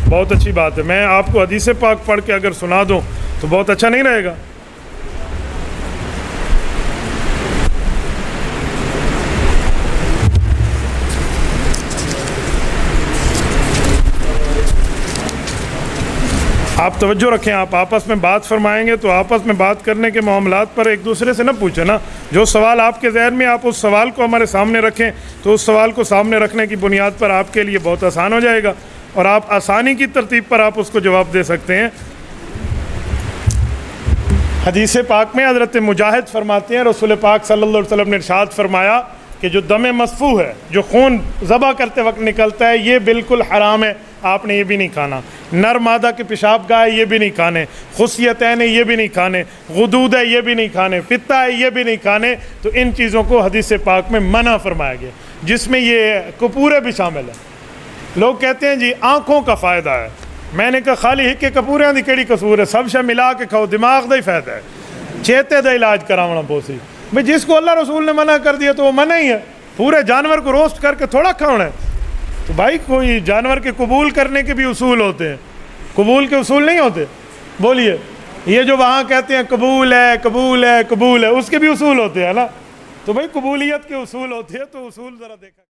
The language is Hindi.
बहुत अच्छी बात है। मैं आपको हदीस पाक पढ़ के अगर सुना दूं तो बहुत अच्छा नहीं रहेगा? आप तवज्जो रखें, आप आपस में बात फरमाएंगे तो आपस में बात करने के मामलात पर एक दूसरे से ना पूछे ना। जो सवाल आपके जहन में, आप उस सवाल को हमारे सामने रखें तो उस सवाल को सामने रखने की बुनियाद पर आपके लिए बहुत आसान हो जाएगा और आप आसानी की तरतीब पर आप उसको जवाब दे सकते हैं। हदीस पाक में हज़रत मुजाहिद फरमाते हैं, रसूल पाक सल्लल्लाहु अलैहि वसल्लम ने इरशाद फरमाया कि जो दम मसफू है, जो खून ज़बह करते वक्त निकलता है, ये बिल्कुल हराम है, आपने ये भी नहीं खाना। नर मादा के पेशाब गाय ये भी नहीं खाने, खुसियतैन है ये भी नहीं खाने, गुदूद है ये भी नहीं खाने, पित्ता है ये भी नहीं खाने। तो इन चीज़ों को हदीस पाक में मना फरमाया गया, जिसमें ये कपूरे भी शामिल है। लोग कहते हैं जी आँखों का फ़ायदा है। मैंने कहा खाली हिक्के कपूरियां दी केड़ी कसूर है, सब शे मिला के खाओ, दिमाग का ही फ़ायदा है, चेते का इलाज करावना पोसी। भाई जिसको अल्लाह रसूल ने मना कर दिया तो वो मना ही है। पूरे जानवर को रोस्ट करके थोड़ा खाना है। तो भाई कोई जानवर के कबूल करने के भी उसूल होते हैं, कबूल के उसूल नहीं होते? बोलिए, ये जो वहाँ कहते हैं कबूल है कबूल है कबूल है, उसके भी उसूल होते हैं ना। तो भाई कबूलियत के उसूल होते हैं, तो उसूल ज़रा देखा।